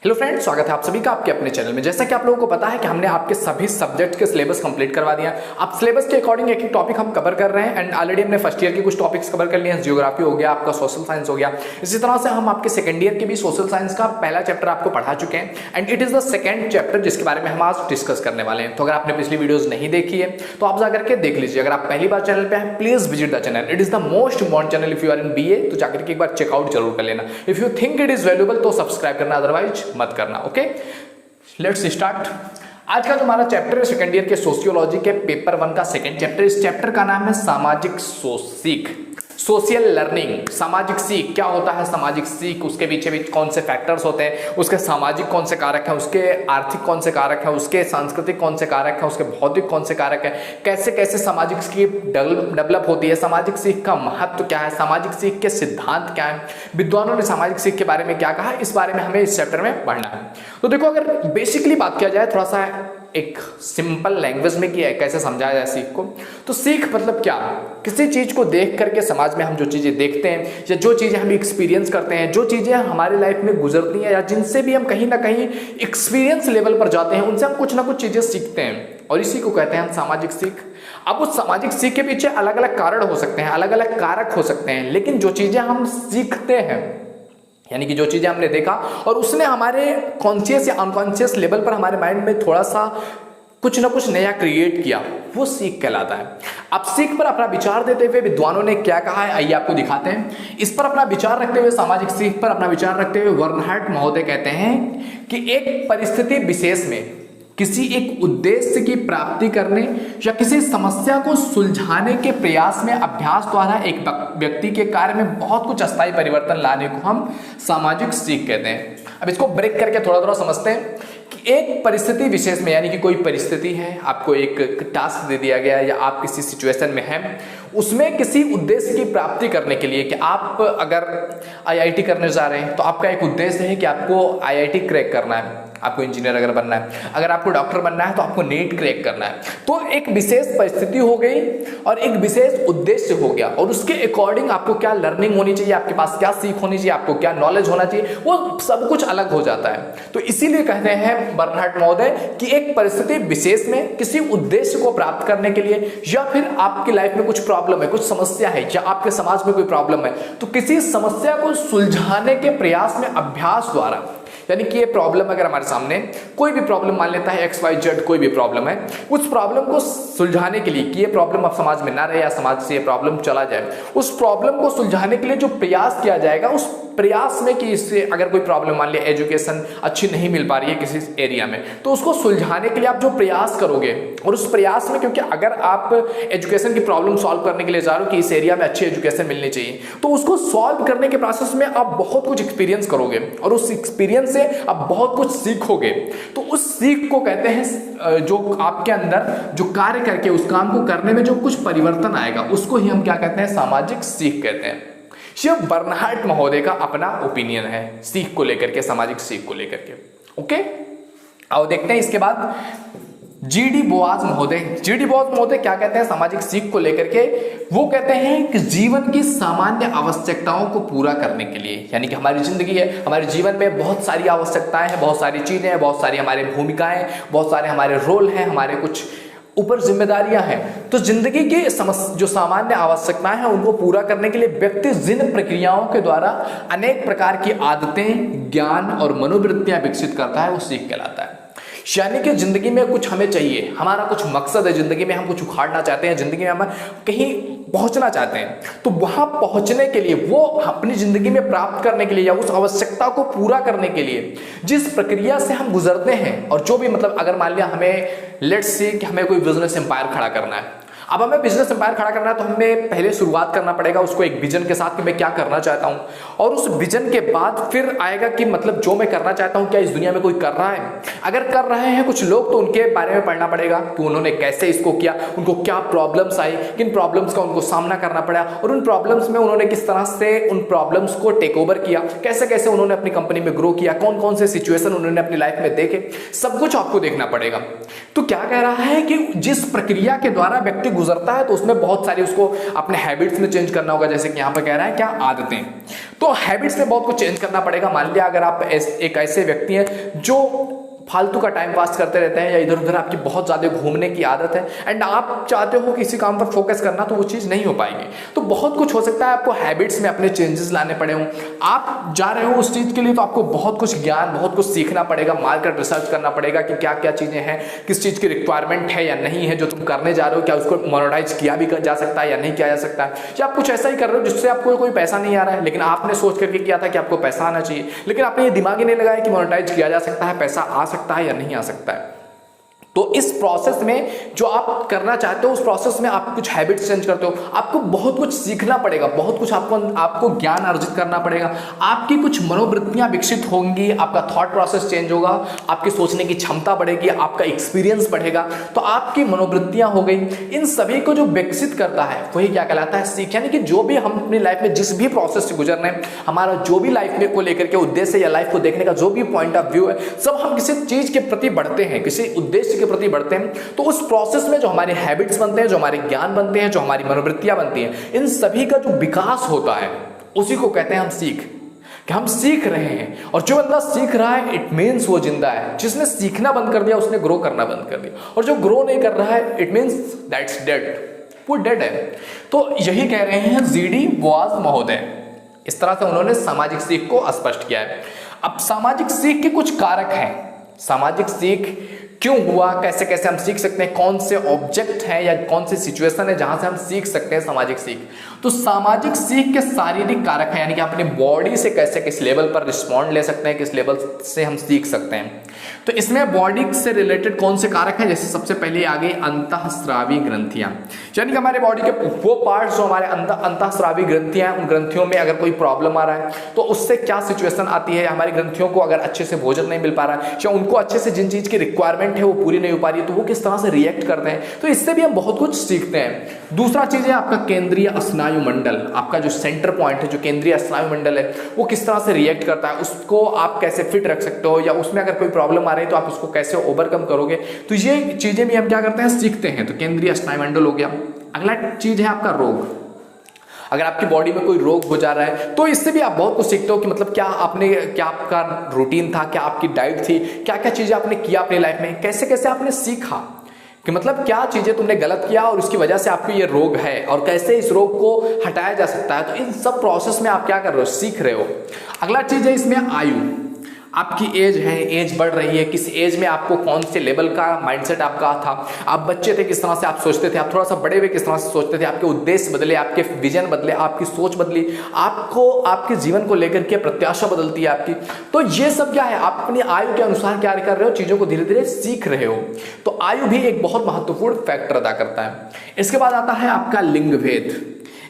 Hello friends, स्वागत है आप सभी का आपके अपने चैनल में। जैसा कि आप लोगों को पता है कि हमने आपके सभी सब्जेक्ट के सिलेबस कंप्लीट करवा दिया। अब सिलेबस के अकॉर्डिंग एक एक टॉपिक हम कवर कर रहे हैं एंड ऑलरेडी हमने फर्स्ट ईयर के कुछ टॉपिक्स कवर कर लिए हैं। जियोग्राफी हो गया, आपका सोशल साइंस हो गया। इसी तरह से हम आपके सेकंड ईयर के भी सोशल साइंस का पहला चैप्टर आपको पढ़ा चुके हैं and it is the second chapter जिसके बारे में हम आज डिस्कस करने वाले हैं। तो अगर आपने पिछली वीडियोज नहीं देखी है तो आप जाकर के देख लीजिए। अगर आप पहली बार चैनल पे हैं, please visit the channel. It is the most important channel if you are in BA. तो जाकर के एक बार चेकआउट जरूर कर लेना। If you think it is valuable तो सब्सक्राइब करना, अदरवाइज मत करना। Okay, let's start. आज का जो हमारा चैप्टर है सेकंड ईयर के सोशियोलॉजी के पेपर 1 का सेकंड चैप्टर। इस चैप्टर का नाम है सामाजिक सीख, सोशल लर्निंग। सामाजिक सीख क्या होता है? सामाजिक सीख, उसके पीछे भी कौन से फैक्टर्स होते हैं, उसके सामाजिक कौन से कारक हैं, उसके आर्थिक कौन से कारक हैं, उसके सांस्कृतिक कौन से कारक हैं, उसके भौतिक कौन से कारक हैं, कैसे कैसे सामाजिक सीख डेवलप होती है, सामाजिक सीख का महत्व क्या है, सामाजिक सीख के सिद्धांत क्या है, विद्वानों ने सामाजिक सीख के बारे में क्या कहा, इस बारे में हमें इस चैप्टर में पढ़ना है। तो देखो, अगर बेसिकली बात किया जाए थोड़ा सा एक सिंपल लैंग्वेज में कि कैसे समझाया जाए सीख को, तो सीख मतलब क्या? किसी चीज को देख करके समाज में हम जो चीजें देखते हैं या जो चीजें हम एक्सपीरियंस करते हैं, जो चीजें हमारे लाइफ में गुजरती हैं या जिनसे भी हम कहीं ना कहीं एक्सपीरियंस लेवल पर जाते हैं, उनसे हम कुछ ना कुछ चीजें सीखते हैं और इसी को कहते हैं हम सामाजिक सीख। अब उस सामाजिक सीख के पीछे अलग अलग कारण हो सकते हैं, अलग अलग कारक हो सकते हैं, लेकिन जो चीजें हम सीखते हैं यानी कि जो चीजें हमने देखा और उसने हमारे कॉन्शियस या अनकॉन्शियस लेवल पर हमारे माइंड में थोड़ा सा कुछ ना कुछ नया क्रिएट किया, वो सीख कहलाता है। अब सीख पर अपना विचार देते हुए विद्वानों ने क्या कहा है, आइए आपको दिखाते हैं। इस पर अपना विचार रखते हुए, सामाजिक सीख पर अपना विचार रखते हुए बर्नहार्ड महोदय कहते हैं कि एक परिस्थिति विशेष में किसी एक उद्देश्य की प्राप्ति करने या किसी समस्या को सुलझाने के प्रयास में अभ्यास द्वारा एक व्यक्ति के कार्य में बहुत कुछ अस्थायी परिवर्तन लाने को हम सामाजिक सीख कहते हैं। अब इसको ब्रेक करके थोड़ा थोड़ा समझते हैं कि एक परिस्थिति विशेष में, यानी कि कोई परिस्थिति है, आपको एक टास्क दे दिया गया है या आप किसी सिचुएशन में हैं, उसमें किसी उद्देश्य की प्राप्ति करने के लिए कि आप अगर आईआईटी करने जा रहे हैं तो आपका एक उद्देश्य है कि आपको आईआईटी क्रैक करना है, आपको इंजीनियर अगर बनना है, अगर आपको डॉक्टर बनना है तो आपको नीट क्रैक करना है। तो एक विशेष परिस्थिति हो गई और एक विशेष उद्देश्य हो गया और उसके अकॉर्डिंग आपको क्या लर्निंग होनी चाहिए, आपके पास क्या सीख होनी चाहिए, आपको क्या नॉलेज होना चाहिए, वो सब कुछ अलग हो जाता है। तो इसीलिए कहते हैं बर्नहार्ड महोदय कि एक परिस्थिति विशेष में किसी उद्देश्य को प्राप्त करने के लिए या फिर आपकी लाइफ में कुछ प्रॉब्लम है, कुछ समस्या है या आपके समाज में कोई प्रॉब्लम है, तो किसी समस्या को सुलझाने के प्रयास में अभ्यास द्वारा, यानी कि ये प्रॉब्लम अगर हमारे सामने कोई भी प्रॉब्लम मान लेता है XYZ कोई भी प्रॉब्लम है, उस प्रॉब्लम को सुलझाने के लिए कि ये प्रॉब्लम अब समाज में ना रहे या समाज से ये प्रॉब्लम चला जाए, उस प्रॉब्लम को सुलझाने के लिए जो प्रयास किया जाएगा, उस प्रयास में कि इससे अगर कोई प्रॉब्लम मान लिया एजुकेशन अच्छी नहीं मिल पा रही है किसी एरिया में, तो उसको सुलझाने के लिए आप जो प्रयास करोगे और उस प्रयास में, क्योंकि अगर आप एजुकेशन की प्रॉब्लम सॉल्व करने के लिए जा रहे हो कि इस एरिया में अच्छी एजुकेशन मिलनी चाहिए, तो उसको सॉल्व करने के प्रोसेस में आप बहुत कुछ एक्सपीरियंस करोगे और उस एक्सपीरियंस से आप बहुत कुछ सीखोगे। तो उस सीख को कहते हैं, जो आपके अंदर जो कार्य करके उस काम को करने में जो कुछ परिवर्तन आएगा, उसको ही हम क्या कहते हैं, सामाजिक सीख कहते हैं। ये बर्नहार्ड महोदय का अपना ओपिनियन है सीख को लेकर के, सामाजिक सीख को लेकर के। ओके, आओ देखते हैं इसके बाद जीडी बोआज महोदय क्या कहते हैं सामाजिक सीख को लेकर के। वो कहते हैं कि जीवन की सामान्य आवश्यकताओं को पूरा करने के लिए, यानी कि हमारी जिंदगी है, हमारे जीवन में बहुत सारी आवश्यकताएं हैं, बहुत सारी चीजें हैं, बहुत सारी हमारी भूमिकाएं, बहुत सारे हमारे रोल हैं, हमारे कुछ ऊपर जिम्मेदारियां हैं। तो जिंदगी की जो सामान्य आवश्यकताएं हैं उनको पूरा करने के लिए व्यक्ति जिन प्रक्रियाओं के द्वारा अनेक प्रकार की आदतें, ज्ञान और मनोवृत्तियां विकसित करता है, वो सीख कहलाता है। यानी कि जिंदगी में कुछ हमें चाहिए, हमारा कुछ मकसद है जिंदगी में, हम कुछ उखाड़ना चाहते हैं, जिंदगी में हम कहीं पहुंचना चाहते हैं, तो वहां पहुंचने के लिए, वो अपनी जिंदगी में प्राप्त करने के लिए या उस आवश्यकता को पूरा करने के लिए जिस प्रक्रिया से हम गुजरते हैं, और जो भी मतलब अगर मान लिया हमें लेट्स से कि हमें कोई बिजनेस एम्पायर खड़ा करना है, अब हमें बिजनेस एम्पायर खड़ा करना है तो हमें पहले शुरुआत करना पड़ेगा उसको एक विजन के साथ कि मैं क्या करना चाहता हूं, और उस विजन के बाद फिर आएगा कि मतलब जो मैं करना चाहता हूं क्या इस दुनिया में कोई कर रहा है, अगर कर रहे हैं कुछ लोग तो उनके बारे में पढ़ना पड़ेगा कि उन्होंने कैसे इसको किया, उनको क्या प्रॉब्लम्स आई, किन प्रॉब्लम्स का उनको सामना करना पड़ा और उन प्रॉब्लम्स में उन्होंने किस तरह से उन प्रॉब्लम्स को टेक ओवर किया, कैसे कैसे उन्होंने अपनी कंपनी में ग्रो किया, कौन कौन से सिचुएशन उन्होंने अपनी लाइफ में देखे, सब कुछ आपको देखना पड़ेगा। तो क्या कह रहा है कि जिस प्रक्रिया के द्वारा व्यक्ति गुजरता है तो उसमें बहुत सारी उसको अपने हैबिट्स में चेंज करना होगा। जैसे कि यहाँ पे कह रहा है क्या, आदतें। तो हैबिट्स में बहुत कुछ चेंज करना पड़ेगा। मान लिया अगर आप एक ऐसे व्यक्ति हैं जो फालतू का टाइम पास करते रहते हैं या इधर उधर आपकी बहुत ज़्यादा घूमने की आदत है एंड आप चाहते हो किसी काम पर फोकस करना, तो वो चीज़ नहीं हो पाएगी। तो बहुत कुछ हो सकता है, आपको हैबिट्स में अपने चेंजेस लाने पड़े हों। आप जा रहे हो उस चीज़ के लिए तो आपको बहुत कुछ ज्ञान, बहुत कुछ सीखना पड़ेगा, मार्केट रिसर्च करना पड़ेगा कि क्या क्या चीज़ें हैं, किस चीज़ की रिक्वायरमेंट है या नहीं है जो तुम करने जा रहे हो, क्या उसको मोनेटाइज किया भी जा सकता है या नहीं किया जा सकता है, या आप कुछ ऐसा ही कर रहे हो जिससे आपको कोई पैसा नहीं आ रहा है, लेकिन आपने सोच करके किया था कि आपको पैसा आना चाहिए, लेकिन आपने ये दिमाग ही नहीं लगाया कि मोनेटाइज किया जा सकता है, पैसा आ सकता है या नहीं आ सकता है। तो इस प्रोसेस में जो आप करना चाहते हो, उस प्रोसेस में आप कुछ हैबिट्स चेंज करते हो, आपको बहुत कुछ सीखना पड़ेगा, बहुत कुछ आपको ज्ञान अर्जित करना पड़ेगा, आपकी कुछ मनोवृत्तियां विकसित होंगी, आपका थॉट प्रोसेस चेंज होगा, आपकी सोचने की क्षमता बढ़ेगी, आपका एक्सपीरियंस बढ़ेगा। तो आपकी मनोवृत्तियां हो गई, इन सभी को जो विकसित करता है वही क्या कहलाता है, सीख। यानी कि जो भी हम अपनी लाइफ में जिस भी प्रोसेस से गुजर रहे हैं, हमारा जो भी लाइफ में को लेकर के उद्देश्य या लाइफ को देखने का जो भी पॉइंट ऑफ व्यू है, सब हम किसी चीज के प्रति बढ़ते हैं, किसी उद्देश्य के प्रति बढ़ते हैं, तो उस प्रोसेस में जो हमारे हैबिट्स बनते हैं, जो हमारे ज्ञान बनते हैं, जो हमारी मनोवृत्तियां बनती हैं, इन सभी का जो विकास होता है उसी को कहते हैं हम सीख। कि हम सीख रहे हैं, और जो बंदा सीख रहा है इट मीन्स वो जिंदा है। जिसने सीखना बंद कर दिया उसने ग्रो करना बंद कर दिया, और जो ग्रो नहीं कर रहा है इट मीन्स दैट्स डेड, वो डेड है। तो यही कह रहे हैं जीडी वाज महोदय। इस तरह से उन्होंने सामाजिक सीख को स्पष्ट किया है। अब सामाजिक सीख के कुछ कारक हैं, सामाजिक सीख क्यों हुआ, कैसे कैसे हम सीख सकते हैं, कौन से ऑब्जेक्ट हैं या कौन सी सिचुएशन है जहां से हम सीख सकते हैं सामाजिक सीख। तो सामाजिक सीख के शारीरिक कारक हैं, यानी कि अपनी बॉडी से कैसे किस लेवल पर रिस्पॉन्ड ले सकते हैं, किस लेवल से हम सीख सकते हैं। तो इसमें बॉडी से रिलेटेड कौन से कारक हैं, जैसे सबसे पहले आ गई अंतःस्रावी ग्रंथियां, यानी कि हमारे बॉडी के वो पार्ट्स जो हमारे अंतःस्रावी ग्रंथियां हैं, उन ग्रंथियों में अगर कोई प्रॉब्लम आ रहा है तो उससे क्या सिचुएशन आती है। हमारी ग्रंथियों को अगर अच्छे से भोजन नहीं मिल पा रहा है, या उनको अच्छे से जिन चीज की रिक्वायरमेंट है वो पूरी नहीं हो पा रही है, तो वो किस तरह से रिएक्ट करते हैं, तो इससे भी हम बहुत कुछ सीखते हैं। दूसरा चीज है आपका केंद्रीय स्नायु मंडल, आपका जो सेंटर पॉइंट है, जो केंद्रीय स्नायु मंडल है, वो किस तरह से रिएक्ट करता है, उसको आप कैसे फिट रख सकते हो, या उसमें अगर कोई प्रॉब्लम आ रही है तो आप उसको कैसे ओवरकम करोगे। तो ये चीजें भी हम क्या करते हैं, सीखते हैं। तो केंद्रीय स्नायु मंडल हो गया। अगला चीज है आपका रोग। अगर आपकी बॉडी में कोई रोग हो जा रहा है तो इससे भी आप बहुत कुछ सीखते हो कि मतलब क्या आपका रूटीन था, क्या आपकी डाइट थी, क्या क्या चीजें आपने किया अपनी लाइफ में, कैसे कैसे आपने सीखा कि मतलब क्या चीजें तुमने गलत किया और उसकी वजह से आपको ये रोग है, और कैसे इस रोग को हटाया जा सकता है। तो इन सब प्रोसेस में आप क्या कर रहे हो, सीख रहे हो। अगला चीज है इसमें आयु, आपकी एज है, एज बढ़ रही है, किस एज में आपको कौन से लेवल का माइंडसेट आपका था, आप बच्चे थे किस तरह से आप सोचते थे, आप थोड़ा सा बड़े हुए किस तरह से सोचते थे, आपके उद्देश्य बदले, आपके विजन बदले, आपकी सोच बदली, आपको आपके जीवन को लेकर के प्रत्याशा बदलती है आपकी। तो ये सब क्या है, आप अपनी आयु के अनुसार क्या कर रहे हो, चीजों को धीरे धीरे सीख रहे हो। तो आयु भी एक बहुत महत्वपूर्ण फैक्टर अदा करता है। इसके बाद आता है आपका लिंग भेद,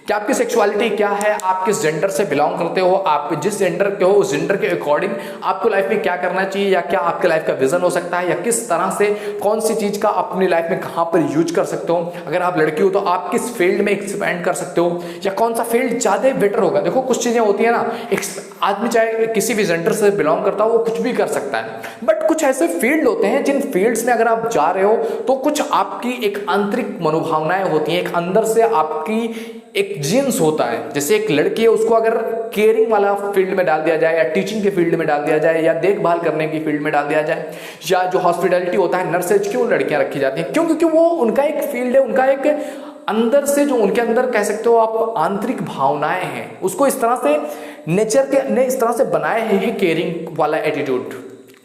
कि आपकी सेक्सुअलिटी क्या है, आप किस जेंडर से बिलोंग करते हो, आप जिस जेंडर के हो उस जेंडर के अकॉर्डिंग आपको लाइफ में क्या करना चाहिए, या क्या आपके लाइफ का विजन हो सकता है, या किस तरह से कौन सी चीज का अपनी लाइफ में कहां पर यूज कर सकते हो। अगर आप लड़की हो तो आप किस फील्ड में एक्सपेंड कर सकते हो, या कौन सा फील्ड ज्यादा बेटर होगा। देखो कुछ चीजें होती है ना, आदमी चाहे किसी भी जेंडर से बिलोंग करता हो वो कुछ भी कर सकता है, बट कुछ ऐसे फील्ड होते हैं जिन फील्ड्स में अगर आप जा रहे हो तो कुछ आपकी एक आंतरिक मनोभावनाएं होती हैं, एक अंदर से आपकी एक जीन्स होता है। जैसे एक लड़की है, उसको अगर केयरिंग वाला फील्ड में डाल दिया जाए, या टीचिंग के फील्ड में डाल दिया जाए, या देखभाल करने की फील्ड में डाल दिया जाए, या जो हॉस्पिटैलिटी होता है, नर्सेज, क्यों लड़कियां रखी जाती हैं, क्यों, क्योंकि वो उनका एक फील्ड है, उनका एक अंदर से जो उनके अंदर कह सकते हो आप आंतरिक भावनाएं हैं, उसको इस तरह से नेचर के ने इस तरह से बनाए हैं केयरिंग वाला एटीट्यूड।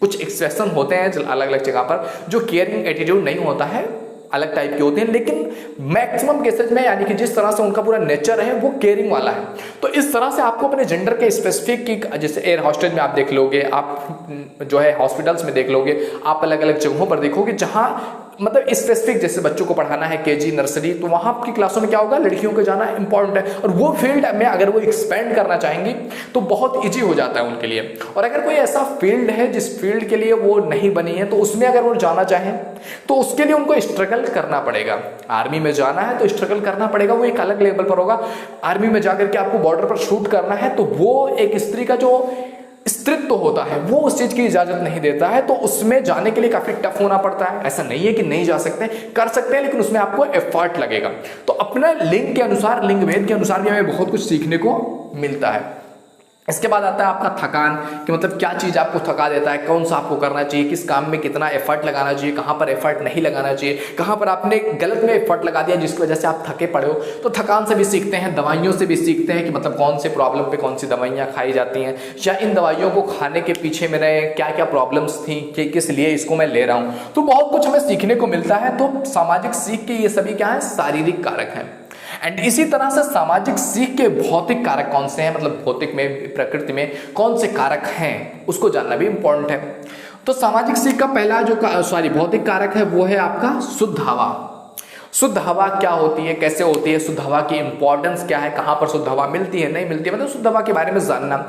कुछ एक्सप्रेशन होते हैं अलग अलग जगह पर जो केयरिंग एटीट्यूड नहीं होता है, अलग टाइप के होते हैं, लेकिन मैक्सिमम केसेस में यानी कि जिस तरह से उनका पूरा नेचर है वो केयरिंग वाला है। तो इस तरह से आपको अपने जेंडर के स्पेसिफिक की, जैसे एयर हॉस्टेज में आप देख लोगे, आप जो है हॉस्पिटल्स में देख लोगे, आप अलग अलग जगहों पर देखोगे जहां मतलब स्पेसिफिक जैसे बच्चों को पढ़ाना है केजी नर्सरी, तो वहां की क्लासों में क्या होगा, लड़कियों को जाना इंपॉर्टेंट है, और वो फील्ड में अगर वो एक्सपेंड करना चाहेंगी तो बहुत इजी हो जाता है उनके लिए। और अगर कोई ऐसा फील्ड है जिस फील्ड के लिए वो नहीं बनी है तो उसमें अगर वो जाना चाहें तो उसके लिए उनको स्ट्रगल करना पड़ेगा। आर्मी में जाना है तो स्ट्रगल करना पड़ेगा, वो एक अलग लेवल पर होगा। आर्मी में जाकर के आपको बॉर्डर पर शूट करना है तो वो एक स्त्री का जो स्त्रीत्व होता है वो उस चीज की इजाजत नहीं देता है, तो उसमें जाने के लिए काफी टफ होना पड़ता है। ऐसा नहीं है कि नहीं जा सकते, कर सकते हैं, लेकिन उसमें आपको एफर्ट लगेगा। तो अपने लिंग के अनुसार, लिंग भेद के अनुसार भी हमें बहुत कुछ सीखने को मिलता है। इसके बाद आता है आपका थकान, कि मतलब क्या चीज़ आपको थका देता है, कौन सा आपको करना चाहिए, किस काम में कितना एफर्ट लगाना चाहिए, कहाँ पर एफर्ट नहीं लगाना चाहिए, कहाँ पर आपने गलत में एफर्ट लगा दिया जिसकी वजह से आप थके पड़े हो। तो थकान से भी सीखते हैं, दवाइयों से भी सीखते हैं कि मतलब कौन से प्रॉब्लम पे कौन सी दवाइयाँ खाई जाती हैं, या इन दवाइयों को खाने के पीछे मेरे क्या क्या प्रॉब्लम्स थी, कि किस लिए इसको मैं ले रहा हूँ। तो बहुत कुछ हमें सीखने को मिलता है। तो सामाजिक सीख के ये सभी क्या है, शारीरिक कारक हैं। एंड इसी तरह से सामाजिक सीख के भौतिक कारक कौन से हैं, मतलब भौतिक में, प्रकृति में कौन से कारक हैं, उसको जानना भी इंपॉर्टेंट है। तो सामाजिक सीख का पहला जो भौतिक कारक है वो है आपका शुद्ध हवा। शुद्ध हवा क्या होती है, कैसे होती है, शुद्ध हवा की इंपॉर्टेंस क्या है, कहाँ पर शुद्ध हवा मिलती है, नहीं मिलती है, मतलब शुद्ध हवा के बारे में जानना।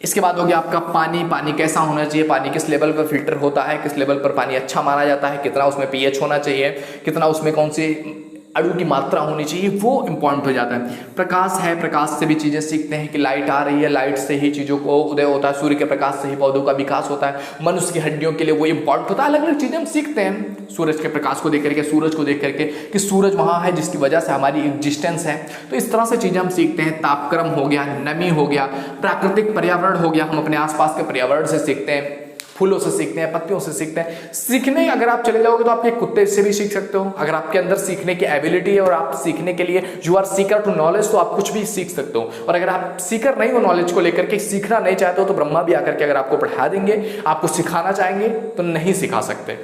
इसके बाद हो गया आपका पानी। पानी कैसा होना चाहिए, पानी किस लेवल पर फिल्टर होता है, किस लेवल पर पानी अच्छा माना जाता है, कितना उसमें पीएच होना चाहिए, कितना उसमें कौन सी अणु की मात्रा होनी चाहिए, वो इंपॉर्टेंट हो जाता है। प्रकाश है, प्रकाश से भी चीज़ें सीखते हैं कि लाइट आ रही है, लाइट से ही चीज़ों को उदय होता है, सूर्य के प्रकाश से ही पौधों का विकास होता है, मनुष्य की हड्डियों के लिए वो इंपॉर्टेंट होता है। अलग अलग चीज़ें हम सीखते हैं सूरज के प्रकाश को देख करके, सूरज को देख करके कि सूरज वहाँ है जिसकी वजह से हमारी एग्जिस्टेंस है। तो इस तरह से चीज़ें हम सीखते हैं। तापक्रम हो गया, नमी हो गया, प्राकृतिक पर्यावरण हो गया, हम अपने आसपास के पर्यावरण से सीखते हैं, फूलों से सीखते हैं, पत्तियों से सीखते हैं। सीखने अगर आप चले जाओगे तो आप एक कुत्ते से भी सीख सकते हो। अगर आपके अंदर सीखने की एबिलिटी है और आप सीखने के लिए you are seeker to knowledge, तो आप कुछ भी सीख सकते हो। और अगर आप सीकर नहीं हो नॉलेज को लेकर के, सीखना नहीं चाहते हो, तो ब्रह्मा भी आकर के अगर आपको पढ़ा देंगे, आपको सिखाना चाहेंगे तो नहीं सिखा सकते।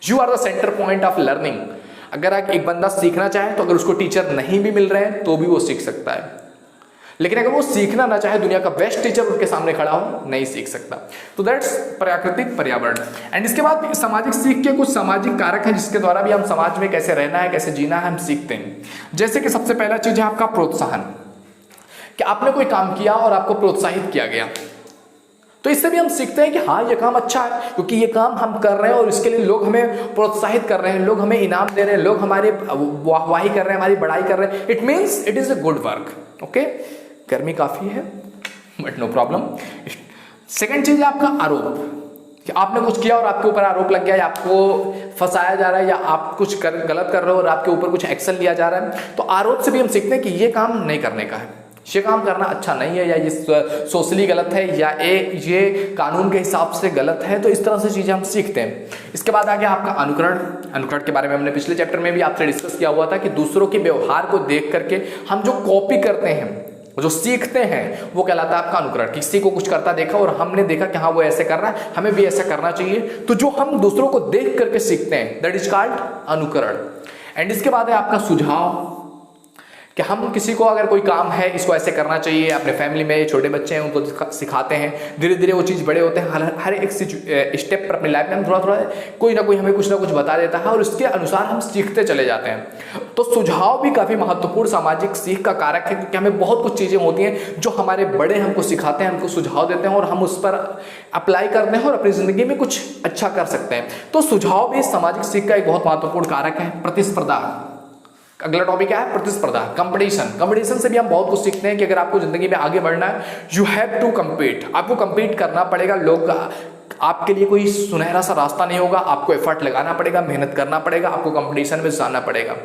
You are the centre point of learning. अगर एक बंदा सीखना चाहे तो अगर उसको टीचर नहीं भी मिल रहे हैं तो भी वो सीख सकता है, लेकिन अगर वो सीखना ना चाहे, दुनिया का बेस्ट टीचर उसके सामने खड़ा हो, नहीं सीख सकता। तो दैट्स प्राकृतिक पर्यावरण। एंड इसके बाद सामाजिक सीख के कुछ सामाजिक कारक हैं जिसके द्वारा भी हम समाज में कैसे रहना है, कैसे जीना है, हम सीखते हैं। जैसे कि सबसे पहला चीज है आपका प्रोत्साहन, कि आपने कोई काम किया और आपको प्रोत्साहित किया गया, तो इससे भी हम सीखते हैं कि हाँ ये काम अच्छा है, क्योंकि ये काम हम कर रहे हैं और इसके लिए लोग हमें प्रोत्साहित कर रहे हैं, लोग हमें इनाम दे रहे हैं, लोग हमारे वाहवाही कर रहे हैं, हमारी बड़ाई कर रहे हैं। It means it is a good work. Okay, गर्मी काफी है बट नो प्रॉब्लम। सेकेंड चीज है आपका आरोप, कि आपने कुछ किया और आपके ऊपर आरोप लग गया, या आपको फंसाया जा रहा है, या आप कुछ गलत कर रहे हो और आपके ऊपर कुछ एक्शन लिया जा रहा है। तो आरोप से भी हम सीखते हैं कि ये काम नहीं करने का है, ये काम करना अच्छा नहीं है, या ये सोशली गलत है, या ये कानून के हिसाब से गलत है। तो इस तरह से चीजें हम सीखते हैं। इसके बाद आ गया आपका अनुकरण। अनुकरण के बारे में हमने पिछले चैप्टर में भी आपसे डिस्कस किया हुआ था कि दूसरों के व्यवहार को देख करके हम जो कॉपी करते हैं, जो सीखते हैं, वो कहलाता है आपका अनुकरण। किसी को कुछ करता देखा और हमने देखा कि हाँ वो ऐसे कर रहा है, हमें भी ऐसा करना चाहिए। तो जो हम दूसरों को देख करके सीखते हैं, दैट इज कॉल्ड अनुकरण। एंड इसके बाद है आपका सुझाव, कि हम किसी को अगर कोई काम है इसको ऐसे करना चाहिए, अपने फैमिली में छोटे बच्चे हैं उनको सिखाते हैं, धीरे धीरे वो चीज़ बड़े होते हैं। हर एक स्टेप पर अपनी लाइफ में हम थोड़ा थोड़ा कोई ना कोई हमें कुछ ना कुछ बता देता है और उसके अनुसार हम सीखते चले जाते हैं। तो सुझाव भी काफ़ी महत्वपूर्ण सामाजिक सीख का कारक है, क्योंकि हमें बहुत कुछ चीज़ें होती हैं जो हमारे बड़े हमको सिखाते हैं, हमको सुझाव देते हैं और हम उस पर अप्लाई करते हैं और अपनी ज़िंदगी में कुछ अच्छा कर सकते हैं। तो सुझाव भी सामाजिक सीख का एक बहुत महत्वपूर्ण कारक है। प्रतिस्पर्धा, अगला टॉपिक क्या है, प्रतिस्पर्धा, कंपटीशन। कंपटीशन से भी हम बहुत कुछ सीखते हैं कि अगर आपको जिंदगी में आगे बढ़ना है, यू हैव टू कम्पीट, आपको कम्पीट करना पड़ेगा। लोग आपके लिए कोई सुनहरा सा रास्ता नहीं होगा, आपको एफर्ट लगाना पड़ेगा, मेहनत करना पड़ेगा, आपको कंपटीशन में जाना पड़ेगा।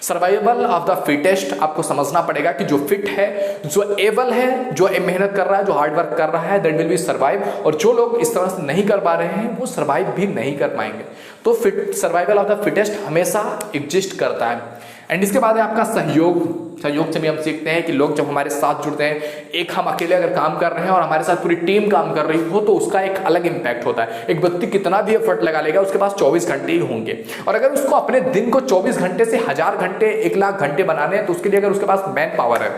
सर्वाइवल ऑफ द फिटेस्ट, आपको समझना पड़ेगा कि जो फिट है, जो एबल है, जो मेहनत कर रहा है, जो हार्ड वर्क कर रहा है, दैट विल बी सर्वाइव। और जो लोग इस तरह से नहीं कर पा रहे हैं वो सर्वाइव भी नहीं कर पाएंगे। तो सर्वाइवल ऑफ द फिटेस्ट हमेशा एग्जिस्ट करता है। एंड इसके बाद है आपका सहयोग। सहयोग से भी हम सीखते हैं कि लोग जब हमारे साथ जुड़ते हैं, एक हम अकेले अगर काम कर रहे हैं और हमारे साथ पूरी टीम काम कर रही हो, तो उसका एक अलग इंपैक्ट होता है। एक व्यक्ति कितना भी एफर्ट लगा लेगा, उसके पास 24 घंटे ही होंगे, और अगर उसको अपने दिन को 24 घंटे से 1000 घंटे 1 लाख घंटे बनाने हैं, तो उसके लिए अगर उसके पास मैन पावर है,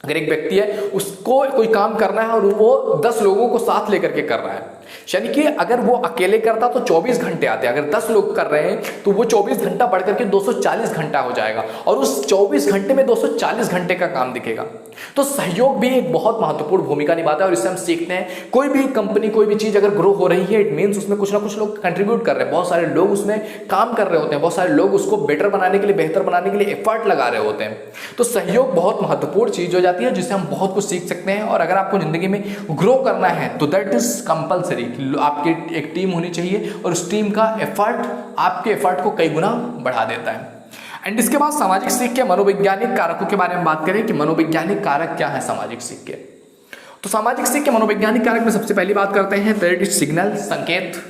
अगर एक व्यक्ति है उसको कोई काम करना है और वो 10 लोगों को साथ लेकर के कर रहा है, यानी कि अगर वो अकेले करता तो 24 घंटे आते, अगर 10 लोग कर रहे हैं तो वो 24 घंटा बढ़ करके 240 घंटा हो जाएगा और उस 24 घंटे में 240 घंटे का काम दिखेगा। तो सहयोग भी एक बहुत महत्वपूर्ण भूमिका निभाता है और इससे हम सीखते हैं कोई भी कंपनी, कोई भी चीज अगर ग्रो हो रही है, इट मींस उसमें कुछ ना कुछ लोग कंट्रीब्यूट कर रहे हैं, बहुत सारे लोग उसमें काम कर रहे होते हैं, बहुत सारे लोग उसको बेटर बनाने के लिए, बेहतर बनाने के लिए एफर्ट लगा रहे होते हैं। तो सहयोग बहुत महत्वपूर्ण चीज हो जाती है जिससे हम बहुत कुछ सीख सकते हैं। और अगर आपको जिंदगी में ग्रो करना है तो दैट इज कंपलसरी, आपकी एक टीम होनी चाहिए और उस टीम का एफर्ट आपके एफर्ट को कई गुना बढ़ा देता है। एंड इसके बाद सामाजिक सीख के मनोवैज्ञानिक कारकों के बारे में बात करें कि मनोवैज्ञानिक कारक क्या है सामाजिक सीख के। तो सामाजिक सीख के मनोवैज्ञानिक कारक में सबसे पहली बात करते हैं दैट इज सिग्नल, संकेत,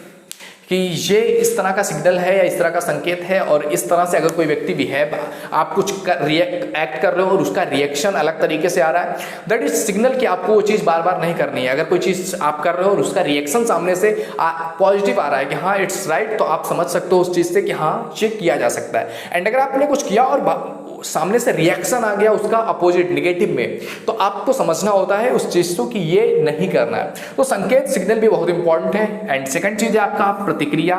कि ये इस तरह का सिग्नल है या इस तरह का संकेत है और इस तरह से अगर कोई व्यक्ति बिहेव, आप कुछ एक्ट कर रहे हो और उसका रिएक्शन अलग तरीके से आ रहा है, दैट इज सिग्नल कि आपको वो चीज़ बार बार नहीं करनी है। अगर कोई चीज़ आप कर रहे हो और उसका रिएक्शन सामने से पॉजिटिव आ रहा है कि हाँ इट्स राइट, तो आप समझ सकते हो उस चीज़ से कि हाँ चेक किया जा सकता है। एंड अगर आपने कुछ किया और सामने से रिएक्शन आ गया उसका अपोजिट नेगेटिव में, तो आपको समझना होता है उस चीज को कि ये नहीं करना है। तो संकेत, सिग्नल भी बहुत इंपॉर्टेंट है। एंड सेकंड चीज है आपका प्रतिक्रिया,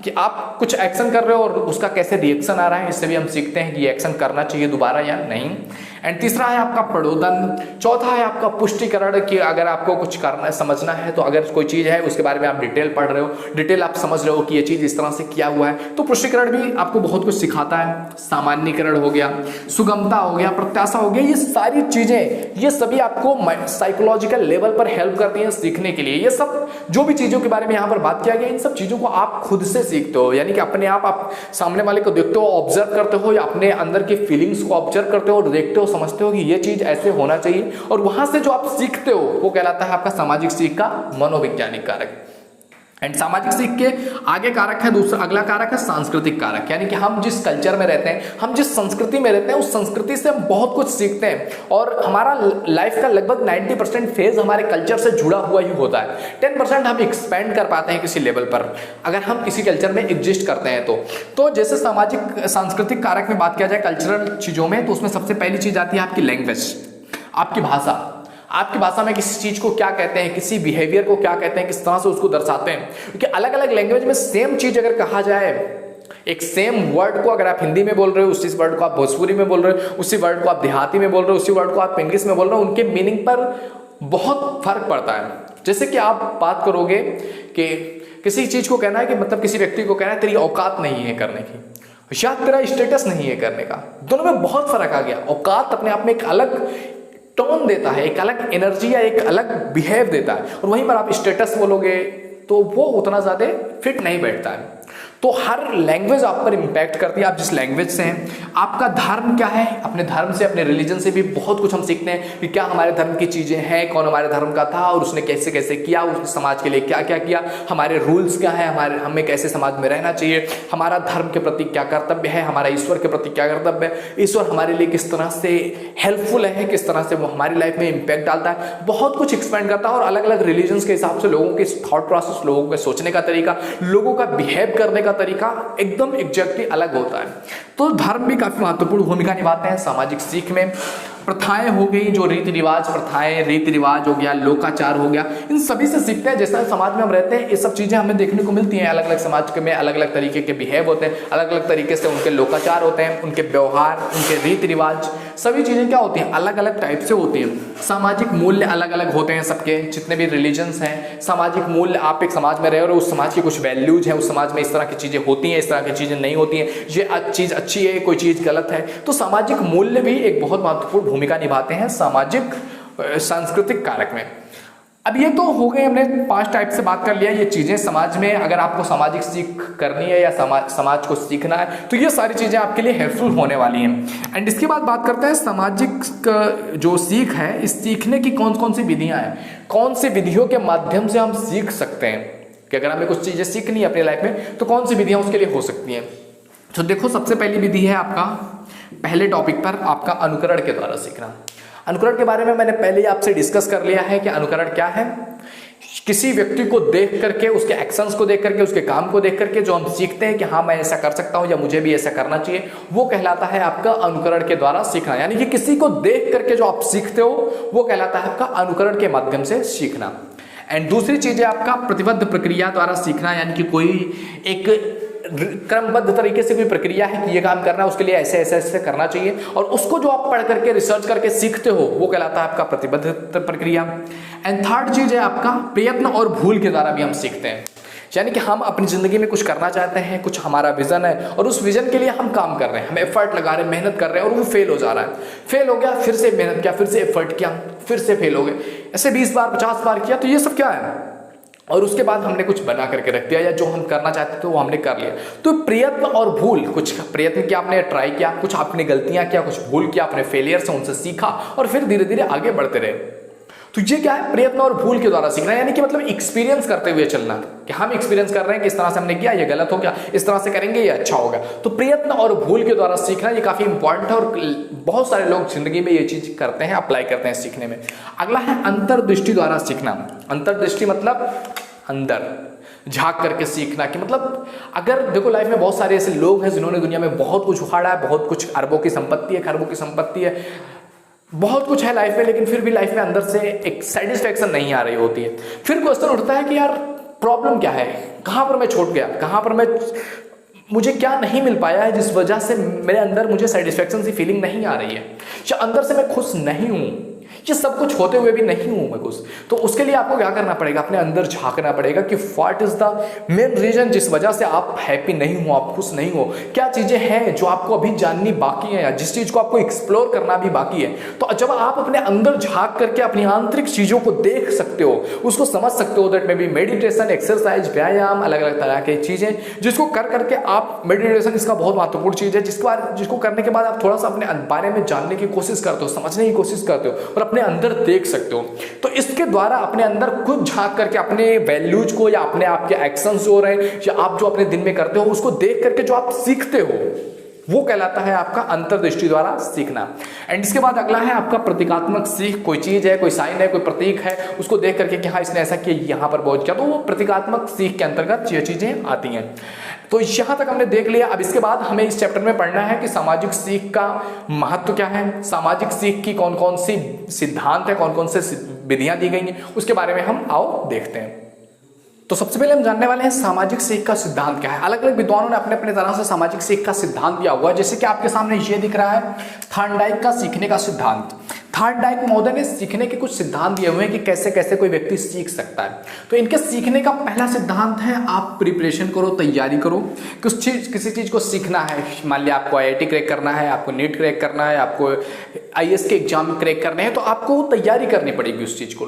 कि आप कुछ एक्शन कर रहे हो और उसका कैसे रिएक्शन आ रहा है, इससे भी हम सीखते हैं कि ये एक्शन करना चाहिए दोबारा या नहीं। एंड तीसरा है आपका प्रबोधन। चौथा है आपका पुष्टिकरण, कि अगर आपको कुछ करना समझना है तो अगर कोई चीज है उसके बारे में आप डिटेल पढ़ रहे हो, डिटेल आप समझ रहे हो कि ये चीज इस तरह से किया हुआ है, तो पुष्टिकरण भी आपको बहुत कुछ सिखाता है। सामान्यीकरण हो गया, सुगमता हो गया, प्रत्याशा हो गया, ये सारी चीजें, ये सभी आपको साइकोलॉजिकल लेवल पर हेल्प करती हैं सीखने के लिए। ये सब जो भी चीजों के बारे में यहाँ पर बात किया गया, इन सब चीजों को आप खुद से सीखते हो, यानी कि अपने आप सामने वाले को देखते हो, ऑब्जर्व करते हो, या अपने अंदर की फीलिंग्स को ऑब्जर्व करते हो और देखते हो, समझते हो कि ये चीज ऐसे होना चाहिए, और वहां से जो आप सीखते हो वो कहलाता है आपका सामाजिक सीख का मनोवैज्ञानिक कारक। एंड सामाजिक सीख के आगे कारक है दूसरा, अगला कारक है सांस्कृतिक कारक, यानी कि हम जिस कल्चर में रहते हैं, हम जिस संस्कृति में रहते हैं, उस संस्कृति से हम बहुत कुछ सीखते हैं और हमारा लाइफ का लगभग 90% फेज हमारे कल्चर से जुड़ा हुआ ही होता है। 10% हम एक्सपेंड कर पाते हैं किसी लेवल पर अगर हम किसी कल्चर में एग्जिस्ट करते हैं तो जैसे सामाजिक सांस्कृतिक कारक में बात किया जाए कल्चरल चीजों में, तो उसमें सबसे पहली चीज आती है आपकी लैंग्वेज, आपकी भाषा। आपकी भाषा में किसी चीज को क्या कहते हैं, किसी बिहेवियर को क्या कहते हैं, किस तरह से उसको दर्शाते हैं, क्योंकि अलग अलग लैंग्वेज में सेम चीज अगर कहा जाए, एक सेम वर्ड को अगर आप हिंदी में बोल रहे हो, उसी वर्ड को आप भोजपुरी में बोल रहे हो, उसी वर्ड को आप देहाती में बोल रहे हो, उसी वर्ड को आप इंग्लिश में बोल रहे हो, उनके मीनिंग पर बहुत फर्क पड़ता है। जैसे कि आप बात करोगे कि किसी चीज को कहना है कि मतलब किसी व्यक्ति को कहना है तेरी औकात नहीं है करने की, शायद तेरा स्टेटस नहीं है करने का, दोनों में बहुत फर्क आ गया। औकात अपने आप में एक अलग टोन देता है, एक अलग एनर्जी या एक अलग बिहेव देता है, और वहीं पर आप स्टेटस बोलोगे तो वो उतना ज्यादा फिट नहीं बैठता है। तो हर लैंग्वेज आप पर इंपैक्ट करती है, आप जिस लैंग्वेज से हैं। आपका धर्म क्या है, अपने धर्म से, अपने रिलीजन से भी बहुत कुछ हम सीखते हैं कि क्या हमारे धर्म की चीजें हैं, कौन हमारे धर्म का था और उसने कैसे कैसे किया, उस समाज के लिए क्या क्या किया, हमारे रूल्स क्या है, हमें कैसे समाज में रहना चाहिए, हमारा धर्म के प्रति क्या कर्तव्य है, हमारा ईश्वर के प्रति क्या कर्तव्य है, ईश्वर हमारे लिए किस तरह से हेल्पफुल है, किस तरह से वो हमारी लाइफ में इंपैक्ट डालता है, बहुत कुछ एक्सपेंड करता है। और अलग अलग रिलीजन्स के हिसाब से लोगों के थॉट प्रोसेस, लोगों के सोचने का तरीका, लोगों का बिहेव करने का तरीका एकदम एग्जैक्टली अलग होता है। तो धर्म भी काफी महत्वपूर्ण भूमिका निभाते हैं सामाजिक सीख में। प्रथाएं हो गई, जो रीति रिवाज, प्रथाएं, रीति रिवाज हो गया, लोकाचार हो गया, इन सभी से सीखते हैं। जैसा समाज में हम रहते हैं, ये सब चीजें हमें देखने को मिलती हैं। अलग अलग समाज में अलग अलग तरीके के बिहेव होते हैं, अलग अलग तरीके से उनके लोकाचार होते हैं, उनके व्यवहार, उनके रीति रिवाज, सभी चीजें क्या होती हैं, अलग अलग टाइप से होती हैं। सामाजिक मूल्य अलग अलग होते हैं सबके, जितने भी रिलीजन्स हैं। सामाजिक मूल्य, आप एक समाज में रह रहे हो, उस समाज की कुछ वैल्यूज हैं, उस समाज में इस तरह की चीजें होती हैं, इस तरह की चीजें नहीं होती हैं, ये चीज अच्छी है, कोई चीज गलत है। तो सामाजिक मूल्य भी एक बहुत महत्वपूर्ण भूमिका निभाते हैं सामाजिक सांस्कृतिक कारक में। अब ये तो हो गए, हमने 5 टाइप से बात कर लिया ये चीजें समाज में अगर आपको सामाजिक सीख करनी है या समाज को सीखना है, तो ये सारी चीजें आपके लिए हेल्पफुल होने वाली हैं। एंड इसके बाद बात करते हैं सामाजिक जो सीख है, इस सीखने की कौन कौन सी विधियां हैं, कौन सी विधियों के माध्यम से हम सीख सकते हैं कि अगर हमें कुछ चीजें सीखनी है अपनी लाइफ में तो कौन सी विधियां उसके लिए हो सकती हैं। तो देखो, सबसे पहली विधि है आपका, पहले टॉपिक पर आपका अनुकरण के द्वारा सीखना। अनुकरण के बारे में मैंने पहले ही आपसे डिस्कस कर लिया है कि अनुकरण क्या है। किसी व्यक्ति को देख करके, उसके एक्शंस को देख करके, उसके काम को देख करके जो हम सीखते हैं कि हाँ मैं ऐसा कर सकता हूं या मुझे भी ऐसा करना चाहिए, वो कहलाता है आपका अनुकरण के द्वारा सीखना। यानी कि किसी को देख करके जो आप सीखते हो वो कहलाता है आपका अनुकरण के माध्यम से सीखना। एंड दूसरी चीज है आपका प्रतिबद्ध प्रक्रिया द्वारा सीखना, यानी कि कोई एक क्रमबद्ध तरीके से कोई प्रक्रिया है कि ये काम करना है, उसके लिए ऐसे ऐसे ऐसे करना चाहिए, और उसको जो आप पढ़ करके रिसर्च करके सीखते हो वो कहलाता है आपका प्रतिबद्ध प्रक्रिया। एंड थर्ड चीज है आपका प्रयत्न और भूल के द्वारा भी हम सीखते हैं, यानी कि हम अपनी जिंदगी में कुछ करना चाहते हैं, कुछ हमारा विजन है और उस विजन के लिए हम काम कर रहे हैं, हम एफर्ट लगा रहे हैं, मेहनत कर रहे हैं और वो फेल हो जा रहा है, फेल हो गया, फिर से मेहनत किया, फिर से एफर्ट किया, फिर से फेल हो गए, ऐसे 20 बार 50 बार किया, तो ये सब क्या है, और उसके बाद हमने कुछ बना करके रख दिया या जो हम करना चाहते थे वो हमने कर लिया। तो प्रयत्न और भूल, कुछ प्रयत्न किया आपने, ट्राई किया, कुछ आपने गलतियां किया, कुछ भूल किया, अपने फेलियर से उनसे सीखा और फिर धीरे धीरे आगे बढ़ते रहे। तो ये क्या है, प्रयत्न और भूल के द्वारा सीखना, यानी कि मतलब एक्सपीरियंस करते हुए चलना, कि हम एक्सपीरियंस कर रहे हैं कि इस तरह से हमने किया, ये गलत हो गया, इस तरह से करेंगे ये अच्छा होगा। तो प्रयत्न और भूल के द्वारा सीखना ये काफी इंपॉर्टेंट है और बहुत सारे लोग जिंदगी में ये चीज करते हैं, अप्लाई करते हैं सीखने में। अगला है अंतर्दृष्टि द्वारा सीखना। अंतर्दृष्टि मतलब अंदर झांक करके सीखना, कि मतलब अगर देखो लाइफ में बहुत सारे ऐसे लोग हैं जिन्होंने दुनिया में बहुत कुछ उखाड़ा है, बहुत कुछ, अरबों की संपत्ति है, खरबों की संपत्ति है, बहुत कुछ है लाइफ में, लेकिन फिर भी लाइफ में अंदर से एक सेटिस्फेक्शन नहीं आ रही होती है। फिर क्वेश्चन उठता है कि यार प्रॉब्लम क्या है, कहां पर मैं छूट गया, कहां पर मैं, मुझे क्या नहीं मिल पाया है जिस वजह से मेरे अंदर मुझे सेटिस्फेक्शन सी फीलिंग नहीं आ रही है, या अंदर से मैं खुश नहीं हूं, ये सब कुछ होते हुए भी नहीं हूं मैं खुश। तो उसके लिए आपको क्या करना पड़ेगा, अपने अंदर झांकना पड़ेगा कि what is the main reason जिस वजह से आप हैप्पी नहीं हो, आप खुश नहीं हो, क्या चीजें हैं जो आपको अभी जाननी बाकी है या जिस चीज को आपको एक्सप्लोर करना भी बाकी है। तो जब आप अपने अंदर झांक करके अपनी आंतरिक चीजों को देख सकते हो, उसको समझ सकते हो, that may be meditation, exercise, व्यायाम, अलग अलग तरह की चीजें जिसको कर करके आप, मेडिटेशन इसका बहुत महत्वपूर्ण चीज है, जिसको करने के बाद आप थोड़ा सा अपने बारे में जानने की कोशिश करते हो, समझने की कोशिश करते हो और अपने अंदर देख सकते हो। तो इसके द्वारा अपने अंदर खुद झांक करके अपने वैल्यूज को या अपने आपके एक्शंस जो हो रहे हैं या आप जो अपने दिन में करते हो उसको देख करके जो आप सीखते हो वो कहलाता है आपका अंतर्दृष्टि द्वारा सीखना। एंड इसके बाद अगला है आपका प्रतीकात्मक सीख। कोई चीज है, कोई साइन है, कोई प्रतीक है, उसको देख करके कि हाँ इसने ऐसा किया, यहाँ पर पहुंच गया, तो वो प्रतीकात्मक सीख के अंतर्गत ये चीजें आती हैं। तो यहां तक हमने देख लिया। अब इसके बाद हमें इस चैप्टर में पढ़ना है कि सामाजिक सीख का महत्व क्या है, सामाजिक सीख की कौन कौन सी सिद्धांत है, कौन कौन से विधियां दी गई हैं, उसके बारे में हम आओ देखते हैं। तो सबसे पहले हम जानने वाले हैं सामाजिक सीख का सिद्धांत क्या है। अलग अलग विद्वानों ने अपने अपने तरह से सामाजिक सीख का सिद्धांत दिया हुआ है, जैसे कि आपके सामने ये दिख रहा है थॉर्नडाइक का सीखने का सिद्धांत। थॉर्नडाइक महोदय ने सीखने के कुछ सिद्धांत दिए हुए हैं कि कैसे कैसे कोई व्यक्ति सीख सकता है। तो इनके सीखने का पहला सिद्धांत है आप प्रिपरेशन करो, तैयारी करो। किसी चीज को सीखना है, मान लिया आपको IIT क्रैक करना है, आपको नीट क्रैक करना है, आपको IAS के एग्जाम क्रैक करने हैं, तो आपको तैयारी करनी पड़ेगी उस चीज को,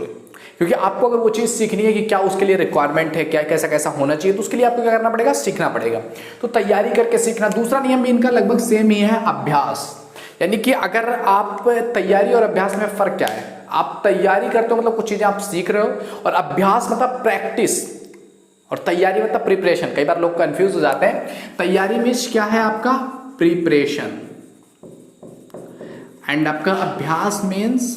क्योंकि आपको अगर वो चीज सीखनी है कि क्या उसके लिए रिक्वायरमेंट है, क्या कैसा कैसा होना चाहिए, तो उसके लिए आपको क्या करना पड़ेगा, सीखना पड़ेगा। तो तैयारी करके सीखना। दूसरा नियम भी इनका लगभग सेम ही है, अभ्यास। यानी कि अगर आप तैयारी और अभ्यास में फर्क क्या है, आप तैयारी करते हो मतलब कुछ चीजें आप सीख रहे हो, और अभ्यास मतलब प्रैक्टिस, और तैयारी मतलब प्रिपरेशन। कई बार लोग कंफ्यूज हो जाते हैं। तैयारी मीन्स क्या है आपका प्रिपरेशन, एंड आपका अभ्यास मीन्स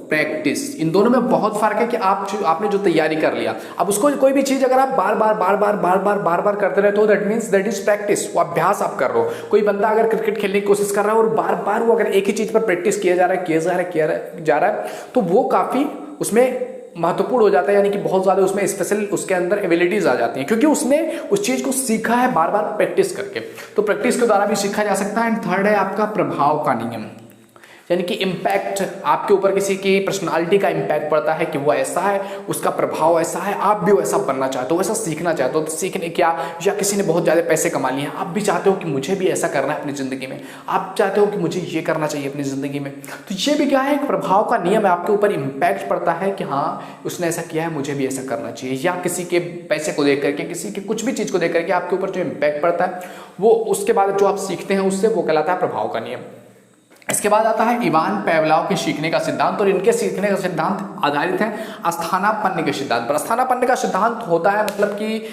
प्रैक्टिस। इन दोनों में बहुत फर्क है कि आपने जो तैयारी कर लिया, अब उसको कोई भी चीज अगर आप बार बार करते रहे तो that means that is practice, वो अभ्यास आप कर रहे हो। कोई बंदा अगर क्रिकेट खेलने की कोशिश कर रहा है और बार बार वो अगर एक ही चीज पर प्रैक्टिस किया जा रहा है तो वो काफी उसमें महत्वपूर्ण हो जाता है, यानी कि बहुत ज्यादा उसमें स्पेशल उसके अंदर एबिलिटीज आ जाती हैं, क्योंकि उसने उस चीज को सीखा है बार बार प्रैक्टिस करके। तो प्रैक्टिस के द्वारा भी सीखा जा सकता है। एंड थर्ड है आपका प्रभाव का नियम, यानी कि इम्पैक्ट, आपके ऊपर किसी की पर्सनालिटी का इम्पैक्ट पड़ता है कि वो ऐसा है, उसका प्रभाव ऐसा है, आप भी वैसा बनना चाहते हो, वैसा सीखना चाहते हो। तो सीखने क्या, या किसी ने बहुत ज़्यादा पैसे कमा लिए हैं, आप भी चाहते हो कि मुझे भी ऐसा करना है अपनी ज़िंदगी में, आप चाहते हो कि मुझे ये करना चाहिए अपनी ज़िंदगी में। तो ये भी क्या है, एक प्रभाव का नियम है, आपके ऊपर इम्पैक्ट पड़ता है कि हाँ उसने ऐसा किया है, मुझे भी ऐसा करना चाहिए। या किसी के पैसे को देख करके, किसी के कुछ भी चीज़ को देख करके आपके ऊपर जो इम्पैक्ट पड़ता है वो उसके बाद जो आप सीखते हैं उससे, वो कहलाता है प्रभाव का नियम। इसके बाद आता है इवान पेवलाव के सीखने का सिद्धांत, और इनके सीखने का सिद्धांत आधारित है अस्थानापन्न के सिद्धांत पर। अस्थानापन्न का सिद्धांत होता है मतलब कि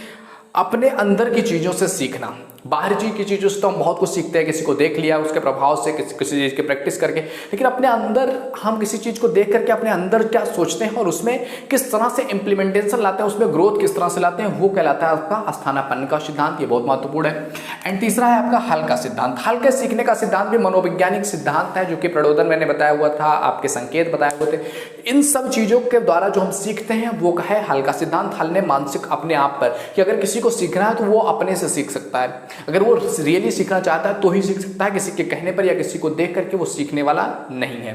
अपने अंदर की चीजों से सीखना, बाहरी चीज की चीज़ों से तो हम बहुत कुछ सीखते हैं, किसी को देख लिया उसके प्रभाव से, किसी चीज़ की प्रैक्टिस करके, लेकिन अपने अंदर हम किसी चीज़ को देख करके अपने अंदर क्या सोचते हैं और उसमें किस तरह से इंप्लीमेंटेशन लाते हैं, उसमें ग्रोथ किस तरह से लाते हैं, वो कहलाता है आपका स्थानापन्न का सिद्धांत। ये बहुत महत्वपूर्ण है। एंड तीसरा है आपका हल का सिद्धांत। हल के सीखने का सिद्धांत भी मनोवैज्ञानिक सिद्धांत है, जो कि प्रबोधन मैंने बताया हुआ था, आपके संकेत बताए हुए थे। इन सब चीज़ों के द्वारा जो हम सीखते हैं वो है हल का सिद्धांत। हल ने मानसिक अपने आप पर कि अगर किसी को सीखना है तो वो अपने से सीख सकता है, अगर वो रियली सीखना चाहता है तो ही सीख सकता है, किसी के कहने पर या किसी को देख करके वो सीखने वाला नहीं है।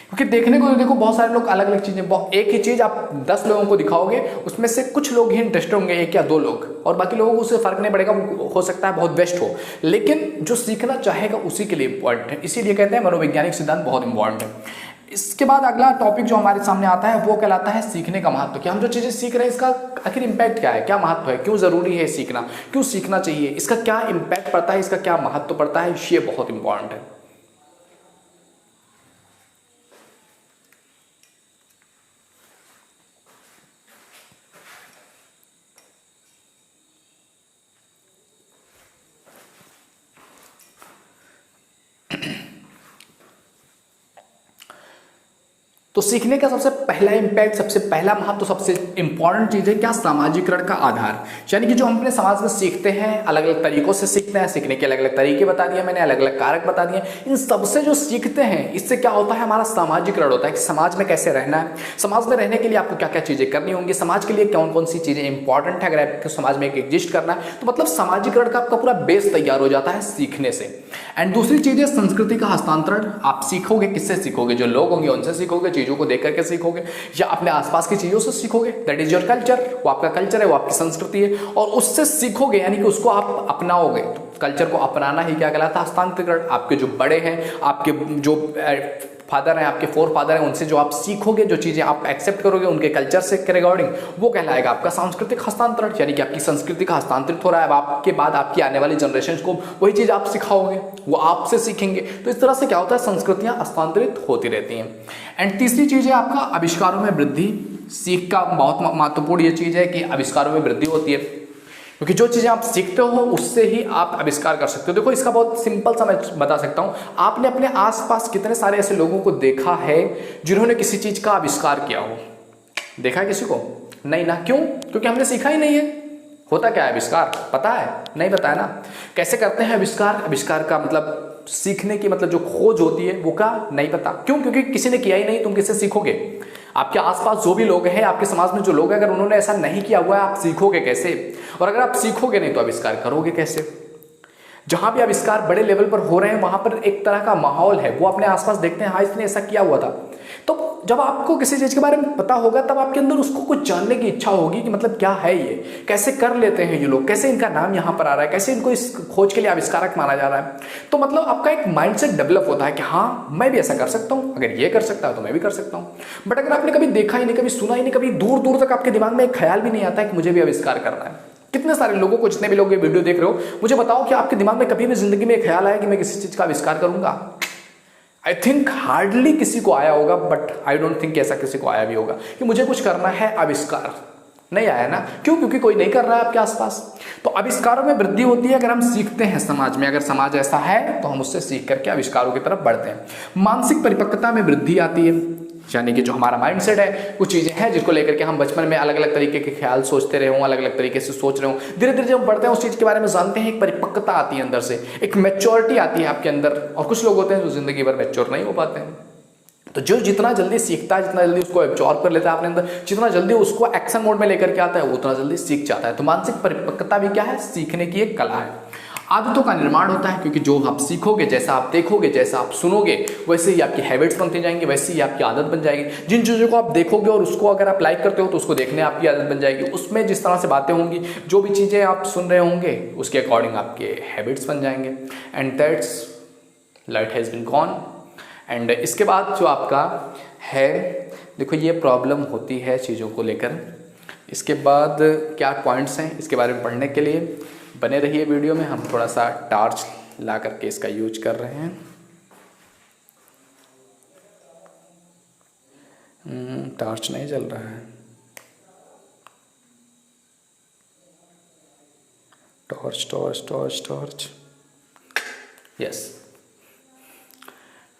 क्योंकि देखने को देखो बहुत सारे लोग अलग अलग चीजें, एक ही चीज आप 10 लोगों को दिखाओगे, उसमें से कुछ लोग ही इंटरेस्टेड होंगे, 1 या 2 लोग, और बाकी लोगों को उससे फर्क नहीं पड़ेगा, हो सकता है बहुत बेस्ट हो, लेकिन जो सीखना चाहेगा उसी के लिए इंपॉर्टेंट है। इसीलिए कहते हैं मनोवैज्ञानिक सिद्धांत बहुत इंपॉर्टेंट है। इसके बाद अगला टॉपिक जो हमारे सामने आता है वो कहलाता है सीखने का महत्व। कि हम जो चीजें सीख रहे हैं इसका आखिर इंपैक्ट क्या है, क्या महत्व है, क्यों जरूरी है सीखना, क्यों सीखना चाहिए, इसका क्या इंपैक्ट पड़ता है, इसका क्या महत्व पड़ता है, ये बहुत इंपॉर्टेंट है। तो सीखने का सबसे पहला इंपैक्ट, सबसे पहला महत्व, सबसे इंपॉर्टेंट चीज है क्या, सामाजिकरण का आधार। यानी कि जो हम अपने समाज में सीखते हैं, अलग अलग तरीकों से सीखते हैं, सीखने के अलग अलग तरीके बता दिए मैंने, अलग अलग कारक बता दिए। इन सबसे जो सीखते हैं इससे क्या होता है, हमारा सामाजिकरण होता है कि समाज में कैसे रहना है, समाज में रहने के लिए आपको क्या क्या चीजें करनी होंगी, समाज के लिए कौन कौन सी चीजें इंपॉर्टेंट है, अगर आपको समाज में एग्जिस्ट करना है तो मतलब सामाजिकरण का आपका पूरा बेस तैयार हो जाता है सीखने से। एंड दूसरी चीज है संस्कृति का हस्तांतरण। आप सीखोगे किससे सीखोगे, जो लोग होंगे उनसे सीखोगे, चीजों को देख करके सीखोगे, या अपने आसपास की चीजों से सीखोगे, दैट इज योर कल्चर। वो आपका कल्चर है, वो आपकी संस्कृति है, और उससे सीखोगे यानी कि उसको आप अपनाओगे। तो कल्चर को अपनाना ही क्या कहलाता है, हस्तांतरण। आपके जो बड़े हैं, आपके जो फादर हैं, आपके फोर फादर हैं, उनसे जो आप सीखोगे, जो चीजें आप एक्सेप्ट करोगे उनके कल्चर से के रिगार्डिंग, वो कहलाएगा आपका सांस्कृतिक हस्तांतरण। यानी कि आपकी संस्कृति का हस्तांतरित हो रहा है, अब आपके बाद आपकी आने वाली जनरेशन को वही चीज आप सिखाओगे, वो आपसे सीखेंगे। तो इस तरह से क्या होता है, संस्कृतियां हस्तांतरित होती रहती हैं। एंड तीसरी चीज है आपका आविष्कारों में वृद्धि। सीख का बहुत महत्वपूर्ण ये चीज है कि आविष्कारों में वृद्धि होती है, क्योंकि जो चीजें आप सीखते हो उससे ही आप आविष्कार कर सकते हो। देखो इसका बहुत सिंपल सा मैं बता सकता हूं, आपने अपने आसपास कितने सारे ऐसे लोगों को देखा है जिन्होंने किसी चीज का आविष्कार किया हो, देखा है किसी को? नहीं ना। क्यों? क्योंकि हमने सीखा ही नहीं है। होता क्या है आविष्कार, पता है? नहीं पता है ना। कैसे करते हैं आविष्कार? आविष्कार का मतलब सीखने की मतलब जो खोज होती है वो का नहीं पता। क्यों? क्योंकि किसी ने किया ही नहीं, तुम किससे सीखोगे? आपके आसपास जो भी लोग हैं, आपके समाज में जो लोग हैं, अगर उन्होंने ऐसा नहीं किया हुआ है, आप सीखोगे कैसे? और अगर आप सीखोगे नहीं तो आविष्कार करोगे कैसे? जहां भी आविष्कार बड़े लेवल पर हो रहे हैं वहां पर एक तरह का माहौल है, वो अपने आसपास देखते हैं, हाँ इसने ऐसा किया हुआ था। तो जब आपको किसी चीज के बारे में पता होगा तब आपके अंदर उसको कुछ जानने की इच्छा होगी कि मतलब क्या है ये, कैसे कर लेते हैं ये लोग, कैसे इनका नाम यहाँ पर आ रहा है, कैसे इनको इस खोज के लिए आविष्कारक माना जा रहा है। तो मतलब आपका एक माइंडसेट डेवलप होता है कि हाँ मैं भी ऐसा कर सकता हूँ, अगर ये कर सकता है तो मैं भी कर सकता हूँ। बट अगर आपने कभी देखा ही नहीं, कभी सुना ही नहीं, कभी दूर दूर तक आपके दिमाग में एक ख्याल भी नहीं आता है कि मुझे भी आविष्कार करना है। कितने सारे लोगों को, जितने भी लोग ये वीडियो देख रहे हो, मुझे बताओ कि आपके दिमाग में कभी भी जिंदगी में ख्याल आया कि मैं किसी चीज का आविष्कार करूंगा? आई थिंक हार्डली किसी को आया होगा, बट आई डोंट थिंक ऐसा किसी को आया भी होगा कि मुझे कुछ करना है आविष्कार। नहीं आया ना। क्यों? क्योंकि कोई नहीं कर रहा है आपके आसपास। तो आविष्कारों में वृद्धि होती है अगर हम सीखते हैं समाज में। अगर समाज ऐसा है तो हम उससे सीख करके आविष्कारों की तरफ बढ़ते हैं। मानसिक परिपक्वता में वृद्धि आती है, यानी कि जो हमारा माइंडसेट है, कुछ चीजें हैं जिसको लेकर के हम बचपन में अलग अलग तरीके के ख्याल सोचते रहे हों, अलग अलग तरीके से सोच रहे हों, धीरे धीरे जब बढ़ते हैं उस चीज के बारे में जानते हैं, एक परिपक्वता आती है अंदर से, एक मैच्योरिटी आती है आपके अंदर। और कुछ लोग होते हैं जो जिंदगी भर मैच्योर नहीं हो पाते हैं। तो जो जितना जल्दी सीखता है, जितना जल्दी उसको एब्जॉर्ब कर लेता है अपने अंदर, जितना जल्दी उसको एक्शन मोड में लेकर के आता है, वो उतना जल्दी सीख जाता है। तो मानसिक परिपक्वता भी क्या है, सीखने की एक कला है। आदतों का निर्माण होता है, क्योंकि जो आप सीखोगे, जैसा आप देखोगे, जैसा आप सुनोगे, वैसे ही आपकी हैबिट्स बनती जाएंगी, वैसे ही आपकी आदत बन जाएगी। जिन चीज़ों को आप देखोगे और उसको अगर आप लाइक करते हो तो उसको देखने आपकी आदत बन जाएगी। उसमें जिस तरह से बातें होंगी, जो भी चीज़ें आप सुन रहे होंगे, उसके अकॉर्डिंग आपके हैबिट्स बन जाएंगे। And that's light has been gone. And इसके बाद जो आपका है, देखो ये प्रॉब्लम होती है चीज़ों को लेकर। इसके बाद क्या पॉइंट्स हैं इसके बारे में पढ़ने के लिए बने रहिए वीडियो में। हम थोड़ा सा टार्च ला करके इसका यूज कर रहे हैं। टार्च नहीं जल रहा है। Torch torch torch torch, yes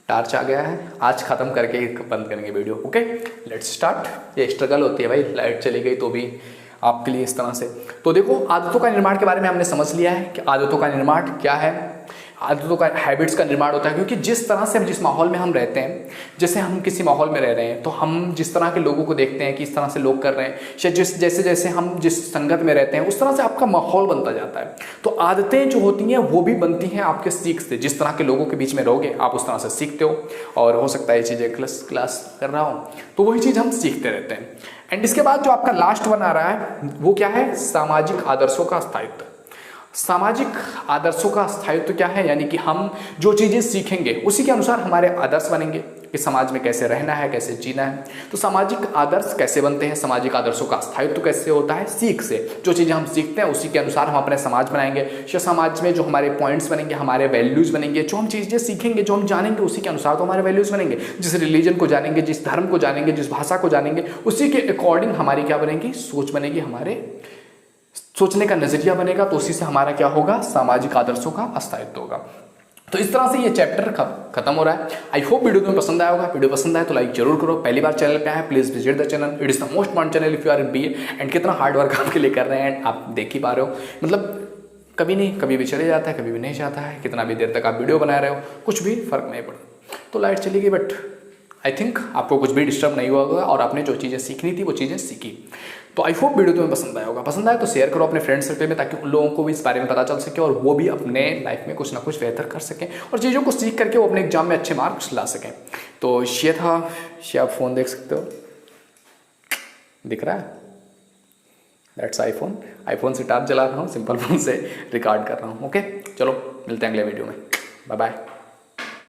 torch आ गया है। आज खत्म करके बंद करेंगे वीडियो। Okay let's start. ये स्ट्रगल होती है भाई, लाइट चली गई तो भी आपके लिए इस तरह से। तो देखो आदतों का निर्माण के बारे में हमने समझ लिया है कि आदतों का निर्माण क्या है। आदतों का हैबिट्स का निर्माण होता है क्योंकि जिस तरह से हम जिस माहौल में हम रहते हैं, जैसे हम किसी माहौल में रह रहे हैं तो हम जिस तरह के लोगों को देखते हैं कि इस तरह से लोग कर रहे हैं, या जैसे जैसे हम जिस संगत में रहते हैं उस तरह से आपका माहौल बनता जाता है। तो आदतें जो होती हैं वो भी बनती हैं आपके सीख से। जिस तरह के लोगों के बीच में रहोगे आप उस तरह से सीखते हो, और हो सकता है ये चीज़ें क्लास कर रहा हूँ तो वही चीज़ हम सीखते रहते हैं। एंड इसके बाद जो आपका लास्ट वन आ रहा है वो क्या है, सामाजिक आदर्शों का स्थायित्व। सामाजिक आदर्शों का स्थायित्व क्या है, यानी कि हम जो चीज़ें सीखेंगे उसी के अनुसार हमारे आदर्श बनेंगे कि समाज में कैसे रहना है, कैसे जीना है। तो सामाजिक आदर्श कैसे बनते हैं, सामाजिक आदर्शों का स्थायित्व कैसे होता है, सीख से। जो चीज़ें हम सीखते हैं उसी के अनुसार हम अपने समाज बनाएंगे। या समाज में जो हमारे पॉइंट्स बनेंगे, हमारे वैल्यूज़ बनेंगे, जो हम चीज़ें सीखेंगे, जो हम जानेंगे उसी के अनुसार तो हमारे वैल्यूज़ बनेंगे। जिस रिलीजन को जानेंगे, जिस धर्म को जानेंगे, जिस भाषा को जानेंगे, उसी के अकॉर्डिंग हमारी क्या बनेगी, सोच बनेगी, हमारे सोचने का नजरिया बनेगा। तो उसी से हमारा क्या होगा, सामाजिक आदर्शों का स्थायित्व होगा। तो इस तरह से ये चैप्टर खत्म हो रहा है। आई होप वीडियो तुम्हें पसंद आया होगा। वीडियो पसंद आए तो लाइक जरूर करो। पहली बार चैनल पे आए please visit the channel, it is the most important channel if you are in BA. And कितना हार्ड वर्क आपके लिए कर रहे हैं एंड आप देख ही पा रहे हो, मतलब कभी नहीं कभी भी चले जाता है, कभी भी नहीं जाता है। कितना भी देर तक आप वीडियो बना रहे हो कुछ भी फर्क नहीं पड़ता। तो लाइट चली गई बट आई थिंक आपको कुछ भी डिस्टर्ब नहीं हुआ होगा और आपने जो चीज़ें सीखनी थी वो चीज़ें सीखी। तो आई होप वीडियो तुम्हें पसंद आया होगा। पसंद आया तो शेयर करो अपने फ्रेंड सर्कल में ताकि उन लोगों को भी इस बारे में पता चल सके और वो भी अपने लाइफ में कुछ ना कुछ बेहतर कर सकें और चीज़ों को सीख करके वो अपने एग्जाम में अच्छे मार्क्स ला सकें। तो ये था, ये आप फ़ोन देख सकते हो, दिख रहा है, दैट्स आईफोन। आईफोन से टैब चला रहा हूँ, सिंपल फोन से रिकॉर्ड कर रहा हूँ। ओके चलो मिलते हैं अगले वीडियो में, बाय बाय।